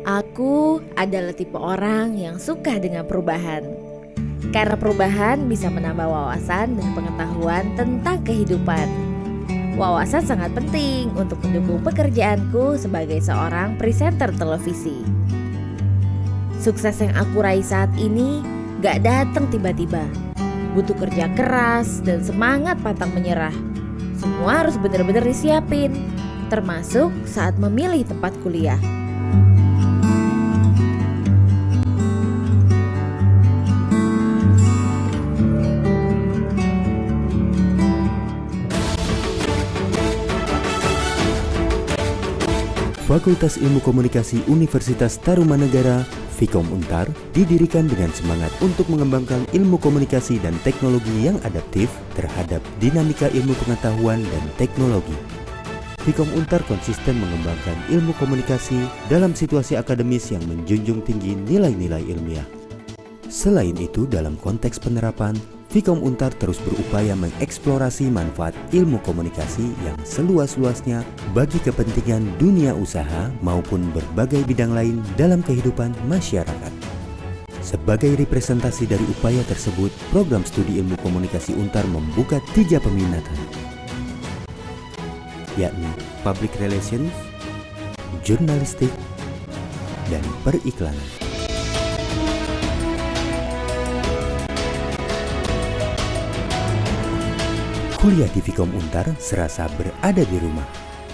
Aku adalah tipe orang yang suka dengan perubahan. Karena perubahan bisa menambah wawasan dan pengetahuan tentang kehidupan. Wawasan sangat penting untuk mendukung pekerjaanku sebagai seorang presenter televisi. Sukses yang aku raih saat ini gak datang tiba-tiba. Butuh kerja keras dan semangat pantang menyerah. Semua harus benar-benar disiapin, termasuk saat memilih tempat kuliah. Fakultas Ilmu Komunikasi Universitas Tarumanegara, Fikom Untar, didirikan dengan semangat untuk mengembangkan ilmu komunikasi dan teknologi yang adaptif terhadap dinamika ilmu pengetahuan dan teknologi. Fikom Untar konsisten mengembangkan ilmu komunikasi dalam situasi akademis yang menjunjung tinggi nilai-nilai ilmiah. Selain itu, dalam konteks penerapan, Fikom Untar terus berupaya mengeksplorasi manfaat ilmu komunikasi yang seluas-luasnya bagi kepentingan dunia usaha maupun berbagai bidang lain dalam kehidupan masyarakat. Sebagai representasi dari upaya tersebut, program studi ilmu komunikasi Untar membuka 3 peminatan, yakni Public Relations, Jurnalistik, dan Periklanan. Kuliah di Fikom Untar serasa berada di rumah.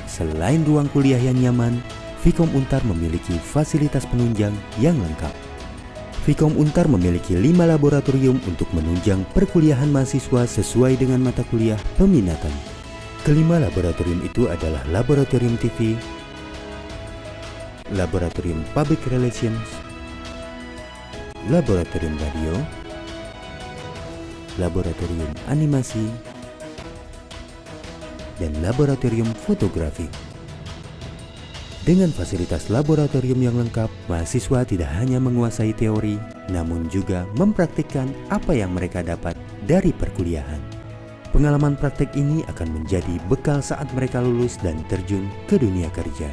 Selain ruang kuliah yang nyaman, Fikom Untar memiliki fasilitas penunjang yang lengkap. Fikom Untar memiliki 5 laboratorium untuk menunjang perkuliahan mahasiswa sesuai dengan mata kuliah peminatan. Kelima laboratorium itu adalah Laboratorium TV, Laboratorium Public Relations, Laboratorium Radio, Laboratorium Animasi, dan laboratorium fotografi. Dengan fasilitas laboratorium yang lengkap, mahasiswa tidak hanya menguasai teori, namun juga mempraktikkan apa yang mereka dapat dari perkuliahan. Pengalaman praktek ini akan menjadi bekal saat mereka lulus dan terjun ke dunia kerja.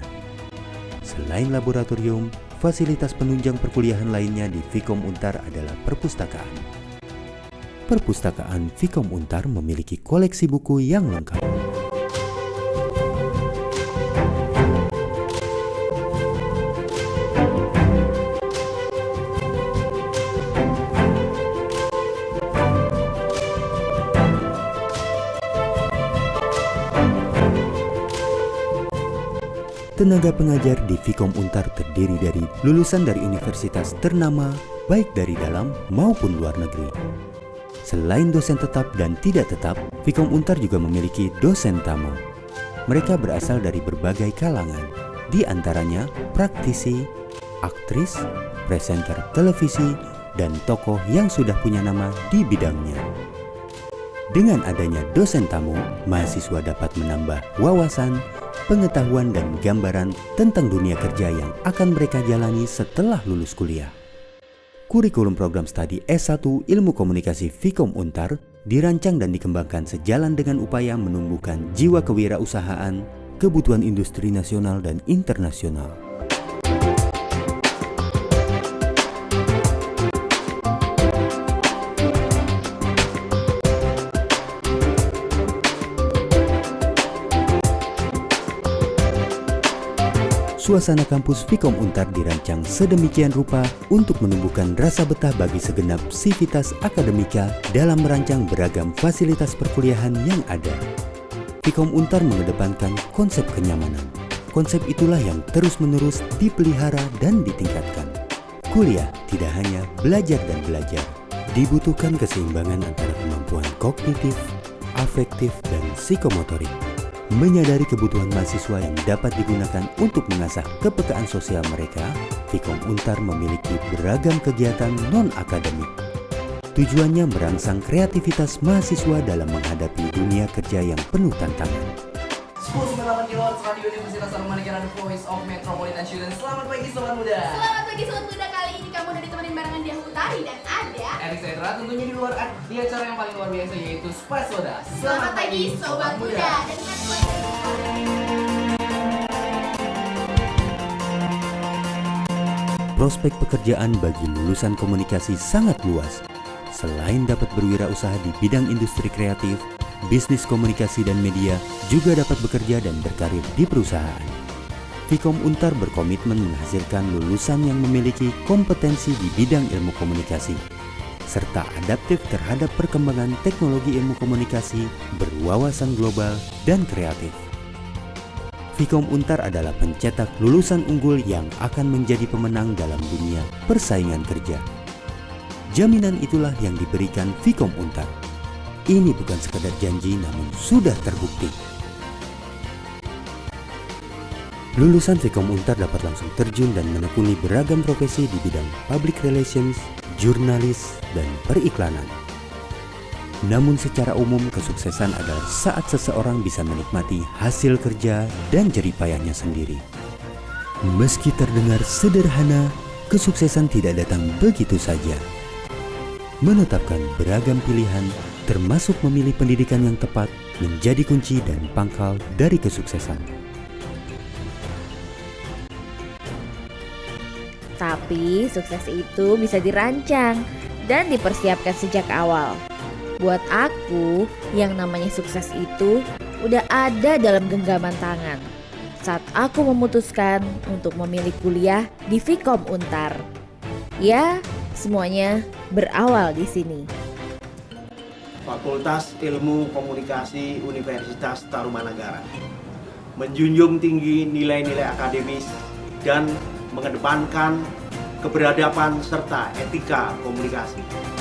Selain laboratorium, fasilitas penunjang perkuliahan lainnya di Fikom Untar adalah perpustakaan. Perpustakaan Fikom Untar memiliki koleksi buku yang lengkap. Tenaga pengajar di Fikom Untar terdiri dari lulusan dari universitas ternama, baik dari dalam maupun luar negeri. Selain dosen tetap dan tidak tetap, Fikom Untar juga memiliki dosen tamu. Mereka berasal dari berbagai kalangan, di antaranya praktisi, aktris, presenter televisi, dan tokoh yang sudah punya nama di bidangnya. Dengan adanya dosen tamu, mahasiswa dapat menambah wawasan, pengetahuan dan gambaran tentang dunia kerja yang akan mereka jalani setelah lulus kuliah. Kurikulum program studi S1 Ilmu Komunikasi Fikom Untar dirancang dan dikembangkan sejalan dengan upaya menumbuhkan jiwa kewirausahaan, kebutuhan industri nasional dan internasional. Suasana kampus Fikom Untar dirancang sedemikian rupa untuk menumbuhkan rasa betah bagi segenap sivitas akademika dalam merancang beragam fasilitas perkuliahan yang ada. Fikom Untar mengedepankan konsep kenyamanan. Konsep itulah yang terus-menerus dipelihara dan ditingkatkan. Kuliah tidak hanya belajar dan belajar. Dibutuhkan keseimbangan antara kemampuan kognitif, afektif, dan psikomotorik. Menyadari kebutuhan mahasiswa yang dapat digunakan untuk mengasah kepekaan sosial mereka, Fikom Untar memiliki beragam kegiatan non-akademik. Tujuannya merangsang kreativitas mahasiswa dalam menghadapi dunia kerja yang penuh tantangan. 1098 kHz Radio Universitas Tarumanegara, The Voice of Metropolitan Students. Selamat pagi Sobat Muda. Selamat pagi Sobat Muda, kali ini kamu udah ditemenin barengan Dia Hutari dan ada Erik Sedra, tentunya di luar di acara yang paling luar biasa yaitu Spice Soda. Selamat pagi Sobat Muda. Dan prospek pekerjaan bagi lulusan komunikasi sangat luas. Selain dapat berwirausaha di bidang industri kreatif, bisnis komunikasi dan media juga dapat bekerja dan berkarir di perusahaan. Vkom Untar berkomitmen menghasilkan lulusan yang memiliki kompetensi di bidang ilmu komunikasi, serta adaptif terhadap perkembangan teknologi ilmu komunikasi, berwawasan global, dan kreatif. Vkom Untar adalah pencetak lulusan unggul yang akan menjadi pemenang dalam dunia persaingan kerja. Jaminan itulah yang diberikan Vkom Untar. Ini bukan sekadar janji namun sudah terbukti. Lulusan Vkom Untar dapat langsung terjun dan menekuni beragam profesi di bidang public relations, jurnalis, dan periklanan. Namun secara umum kesuksesan adalah saat seseorang bisa menikmati hasil kerja dan jerih payahnya sendiri. Meski terdengar sederhana, kesuksesan tidak datang begitu saja. Menetapkan beragam pilihan, termasuk memilih pendidikan yang tepat, menjadi kunci dan pangkal dari kesuksesan. Tapi sukses itu bisa dirancang dan dipersiapkan sejak awal. Buat aku, yang namanya sukses itu udah ada dalam genggaman tangan saat aku memutuskan untuk memilih kuliah di Vkom Untar. Ya, semuanya berawal di sini. Fakultas Ilmu Komunikasi Universitas Tarumanagara menjunjung tinggi nilai-nilai akademis dan mengedepankan keberadaban serta etika komunikasi.